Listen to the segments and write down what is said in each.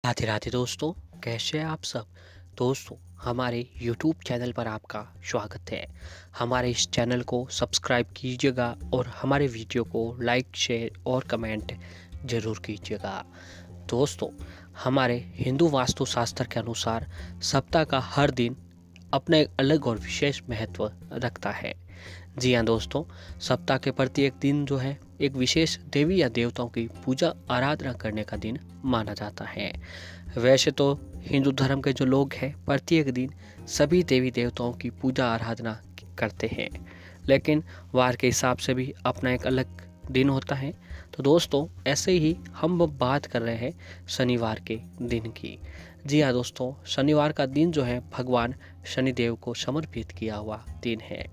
राधे राधे दोस्तों, कैसे हैं आप सब। दोस्तों, हमारे YouTube चैनल पर आपका स्वागत है। हमारे इस चैनल को सब्सक्राइब कीजिएगा और हमारे वीडियो को लाइक शेयर और कमेंट ज़रूर कीजिएगा। दोस्तों, हमारे हिंदू वास्तुशास्त्र के अनुसार सप्ताह का हर दिन अपना एक अलग और विशेष महत्व रखता है। जी हाँ दोस्तों, सप्ताह के प्रत्येक दिन जो है एक विशेष देवी या देवताओं की पूजा आराधना करने का दिन माना जाता है। वैसे तो हिंदू धर्म के जो लोग हैं प्रत्येक दिन सभी देवी देवताओं की पूजा आराधना करते हैं, लेकिन वार के हिसाब से भी अपना एक अलग दिन होता है। तो दोस्तों, ऐसे ही हम बात कर रहे हैं शनिवार के दिन की। जी हाँ दोस्तों, शनिवार का दिन जो है भगवान शनिदेव को समर्पित किया हुआ दिन है।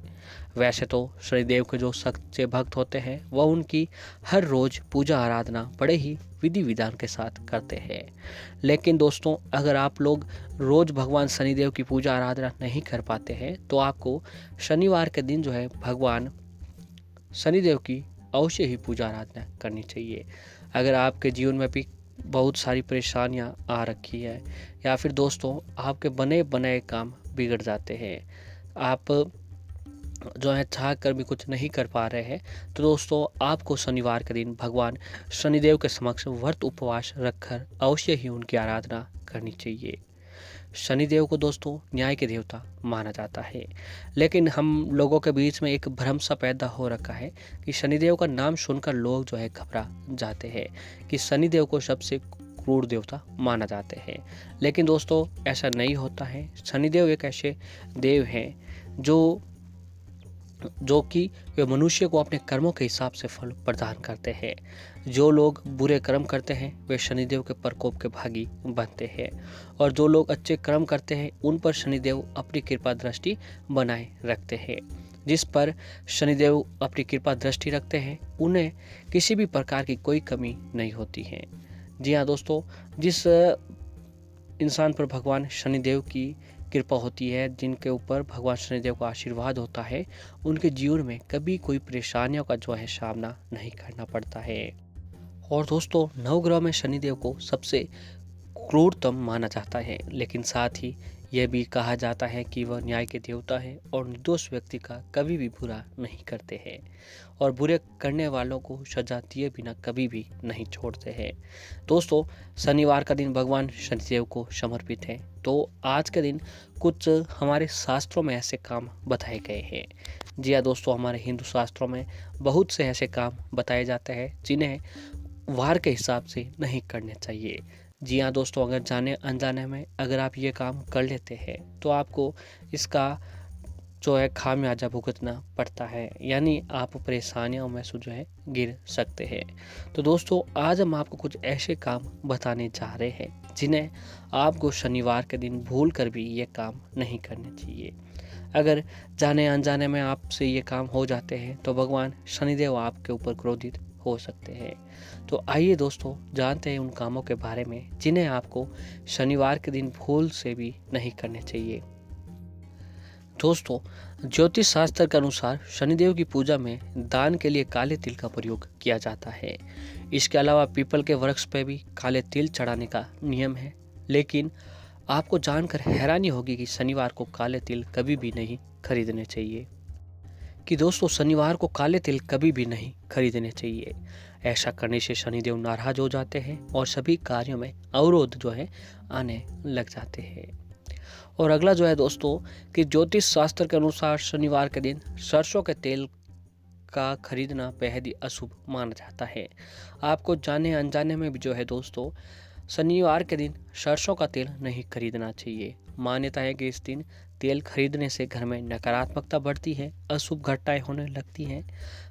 वैसे तो शनिदेव के जो सच्चे भक्त होते हैं वह उनकी हर रोज़ पूजा आराधना बड़े ही विधि विधान के साथ करते हैं, लेकिन दोस्तों अगर आप लोग रोज़ भगवान शनिदेव की पूजा आराधना नहीं कर पाते हैं तो आपको शनिवार के दिन जो है भगवान शनिदेव की अवश्य ही पूजा आराधना करनी चाहिए। अगर आपके जीवन में भी बहुत सारी परेशानियां आ रखी है या फिर दोस्तों आपके बने बनाए काम बिगड़ जाते हैं, आप जो है चाह कर भी कुछ नहीं कर पा रहे हैं, तो दोस्तों आपको शनिवार के दिन भगवान शनिदेव के समक्ष व्रत उपवास रखकर अवश्य ही उनकी आराधना करनी चाहिए। शनिदेव को दोस्तों न्याय के देवता माना जाता है, लेकिन हम लोगों के बीच में एक भ्रम सा पैदा हो रखा है कि शनिदेव का नाम सुनकर लोग जो है घबरा जाते हैं कि शनिदेव को सबसे क्रूर देवता माना जाते हैं, लेकिन दोस्तों ऐसा नहीं होता है। शनिदेव एक ऐसे देव हैं जो कि वे मनुष्य को अपने कर्मों के हिसाब से फल प्रदान करते हैं। जो लोग बुरे कर्म करते हैं वे शनिदेव के प्रकोप के भागी बनते हैं, और जो लोग अच्छे कर्म करते हैं उन पर शनिदेव अपनी कृपा दृष्टि बनाए रखते हैं। जिस पर शनिदेव अपनी कृपा दृष्टि रखते हैं उन्हें किसी भी प्रकार की कोई कमी नहीं होती है। जी हाँ दोस्तों, जिस इंसान पर भगवान शनिदेव की कृपा होती है, जिनके ऊपर भगवान शनिदेव का आशीर्वाद होता है, उनके जीवन में कभी कोई परेशानियों का जो है सामना नहीं करना पड़ता है। और दोस्तों, नवग्रह में शनिदेव को सबसे क्रूरतम माना जाता है, लेकिन साथ ही यह भी कहा जाता है कि वह न्याय के देवता है और निर्दोष व्यक्ति का कभी भी बुरा नहीं करते हैं और बुरे करने वालों को सजा दिए बिना कभी भी नहीं छोड़ते हैं। दोस्तों, शनिवार का दिन भगवान शनिदेव को समर्पित है, तो आज के दिन कुछ हमारे शास्त्रों में ऐसे काम बताए गए हैं। जी हाँ दोस्तों, हमारे हिंदू शास्त्रों में बहुत से ऐसे काम बताए जाते हैं जिन्हें वार के हिसाब से नहीं करने चाहिए। जी हाँ दोस्तों, अगर जाने अनजाने में अगर आप ये काम कर लेते हैं तो आपको इसका जो है खामियाजा भुगतना पड़ता है, यानी आप परेशानियों में से जो है गिर सकते हैं। तो दोस्तों, आज हम आपको कुछ ऐसे काम बताने जा रहे हैं जिन्हें आपको शनिवार के दिन भूल कर भी ये काम नहीं करने चाहिए। अगर जाने अनजाने में आपसे ये काम हो जाते हैं तो भगवान शनिदेव आपके ऊपर क्रोधित हो सकते हैं। तो आइए दोस्तों, जानते हैं उन कामों के बारे में जिन्हें आपको शनिवार के दिन भूल से भी नहीं करने चाहिए। दोस्तों, ज्योतिष शास्त्र के अनुसार शनिदेव की पूजा में दान के लिए काले तिल का प्रयोग किया जाता है। इसके अलावा पीपल के वृक्ष पर भी काले तिल चढ़ाने का नियम है, लेकिन आपको जानकर हैरानी होगी कि शनिवार को काले तिल कभी भी नहीं खरीदने चाहिए। कि दोस्तों, शनिवार को काले तिल कभी भी नहीं खरीदने चाहिए। ऐसा करने से शनिदेव नाराज हो जाते हैं और सभी कार्यों में अवरोध जो है आने लग जाते हैं। और अगला जो है दोस्तों कि ज्योतिष शास्त्र के अनुसार शनिवार के दिन सरसों के तेल का खरीदना बेहद ही अशुभ माना जाता है। आपको जाने अनजाने में भी जो है दोस्तों शनिवार के दिन सरसों का तेल नहीं खरीदना चाहिए। मान्यता है कि इस दिन तेल खरीदने से घर में नकारात्मकता बढ़ती है, अशुभ घटनाएं होने लगती हैं।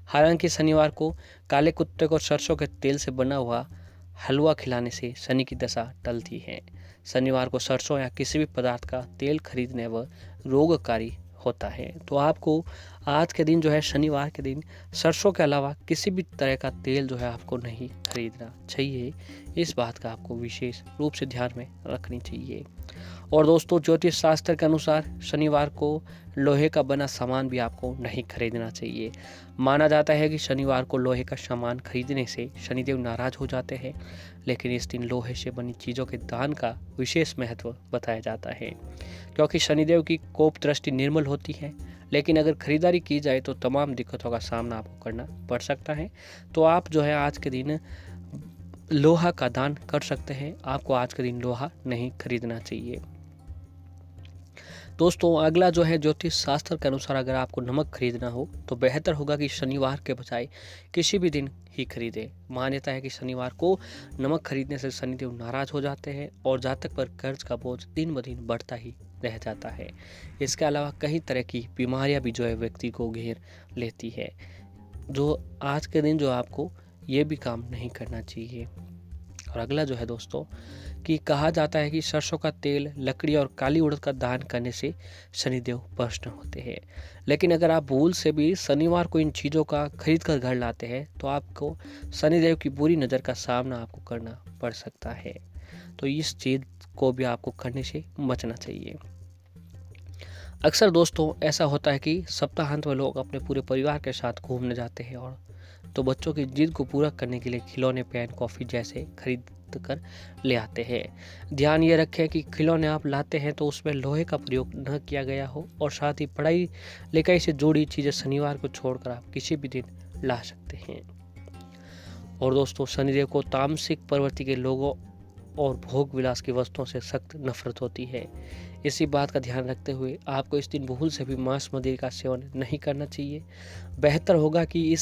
हालांकि शनिवार को काले कुत्ते को सरसों के तेल से बना हुआ हलवा खिलाने से शनि की दशा टलती है। शनिवार को सरसों या किसी भी पदार्थ का तेल खरीदने व रोगकारी होता है। तो आपको आज के दिन जो है शनिवार के दिन सरसों के अलावा किसी भी तरह का तेल जो है आपको नहीं खरीदना चाहिए। इस बात का आपको विशेष रूप से ध्यान में रखनी चाहिए। और दोस्तों ज्योतिष शास्त्र के अनुसार शनिवार को लोहे का बना सामान भी आपको नहीं खरीदना चाहिए। माना जाता है कि शनिवार को लोहे का सामान खरीदने से शनिदेव नाराज हो जाते हैं, लेकिन इस दिन लोहे से बनी चीज़ों के दान का विशेष महत्व बताया जाता है, क्योंकि शनिदेव की कोप दृष्टि निर्मल होती है। लेकिन अगर खरीदारी की जाए तो तमाम दिक्कतों का सामना आपको करना पड़ सकता है। तो आप जो है आज के दिन लोहा का दान कर सकते हैं। आपको आज के दिन लोहा नहीं खरीदना चाहिए। दोस्तों अगला जो है ज्योतिष शास्त्र के अनुसार अगर आपको नमक खरीदना हो तो बेहतर होगा कि शनिवार के बजाय किसी भी दिन ही खरीदें। मान्यता है कि शनिवार को नमक खरीदने से शनिदेव नाराज हो जाते हैं और जातक पर कर्ज का बोझ दिन ब दिन बढ़ता ही रह जाता है। इसके अलावा कई तरह की बीमारियां भी जो है व्यक्ति को घेर लेती है, जो आज के दिन जो आपको ये भी काम नहीं करना चाहिए। और अगला जो है दोस्तों कि कहा जाता है कि सरसों का तेल, लकड़ी और काली उड़द का दान करने से शनिदेव प्रसन्न होते हैं। लेकिन अगर आप भूल से भी शनिवार को इन चीज़ों का खरीद कर घर लाते हैं तो आपको शनिदेव की बुरी नज़र का सामना आपको करना पड़ सकता है। तो इस चीज़ को भी आपको करने से बचना चाहिए। अक्सर दोस्तों ऐसा होता है कि सप्ताहांत में लोग अपने पूरे परिवार के साथ घूमने जाते हैं, और तो बच्चों की जिद को पूरा करने के लिए खिलौने, पेन, कॉफ़ी जैसे खरीद कर ले आते हैं। ध्यान ये रखें कि खिलौने आप लाते हैं तो उसमें लोहे का प्रयोग न किया गया हो, और साथ ही पढ़ाई लिखाई से जुड़ी चीज़ें शनिवार को छोड़कर आप किसी भी दिन ला सकते हैं। और दोस्तों शनिदेव को तामसिक प्रवृत्ति के लोगों और भोग विलास की वस्तुओं से सख्त नफरत होती है। इसी बात का ध्यान रखते हुए आपको इस दिन भूल से भी मांस मदिरा का सेवन नहीं करना चाहिए। बेहतर होगा कि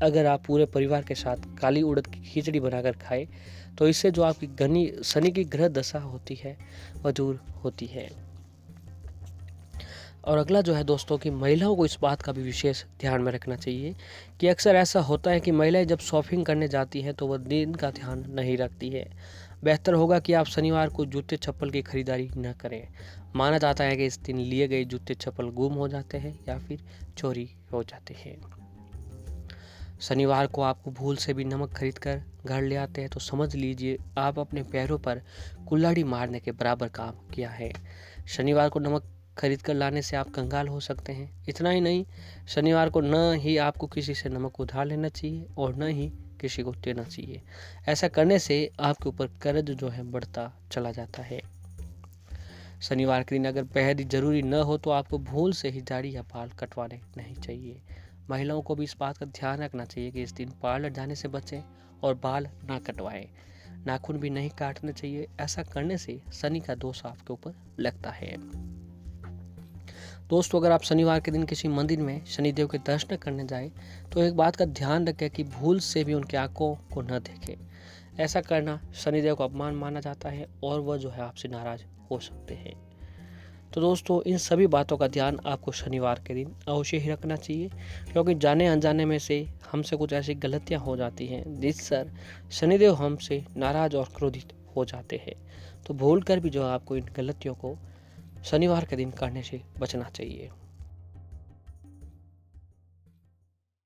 अगर आप पूरे परिवार के साथ काली उड़द की खिचड़ी बनाकर खाएं तो इससे जो आपकी शनि की ग्रह दशा होती है वह दूर होती है। और अगला जो है दोस्तों कि महिलाओं को इस बात का भी विशेष ध्यान में रखना चाहिए कि अक्सर ऐसा होता है कि महिलाएं जब शॉपिंग करने जाती हैं तो वह दिन का ध्यान नहीं रखती है। बेहतर होगा कि आप शनिवार को जूते चप्पल की खरीदारी न करें। माना जाता है कि इस दिन लिए गए जूते चप्पल गुम हो जाते हैं या फिर चोरी हो जाते हैं। शनिवार को आपको भूल से भी नमक खरीद कर घर ले आते हैं तो समझ लीजिए आप अपने पैरों पर कुल्हाड़ी मारने के बराबर काम किया है। शनिवार को नमक खरीद कर लाने से आप कंगाल हो सकते हैं। इतना ही नहीं, शनिवार को न ही आपको किसी से नमक उधार लेना चाहिए और न ही किसी को देना चाहिए। ऐसा करने से आपके ऊपर कर्ज जो है बढ़ता चला जाता है। शनिवार के दिन अगर बेहद जरूरी न हो तो आपको भूल से ही दाढ़ी या बाल कटवाने नहीं चाहिए। महिलाओं को भी इस बात का ध्यान रखना चाहिए कि इस दिन पार्लर जाने से बचें और बाल ना कटवाएं। नाखून भी नहीं काटने चाहिए। ऐसा करने से शनि का दोष आपके ऊपर लगता है। दोस्तों अगर आप शनिवार के दिन किसी मंदिर में शनिदेव के दर्शन करने जाएं तो एक बात का ध्यान रखें कि भूल से भी उनकी आंखों को न देखें। ऐसा करना शनिदेव का अपमान माना जाता है और वह जो है आपसे नाराज हो सकते हैं। तो दोस्तों इन सभी बातों का ध्यान आपको शनिवार के दिन अवश्य ही रखना चाहिए, क्योंकि जाने अनजाने में से हमसे कुछ ऐसी गलतियां हो जाती हैं जिससे शनिदेव हमसे नाराज और क्रोधित हो जाते हैं। तो भूल कर भी जो आपको इन गलतियों को शनिवार के दिन करने से बचना चाहिए।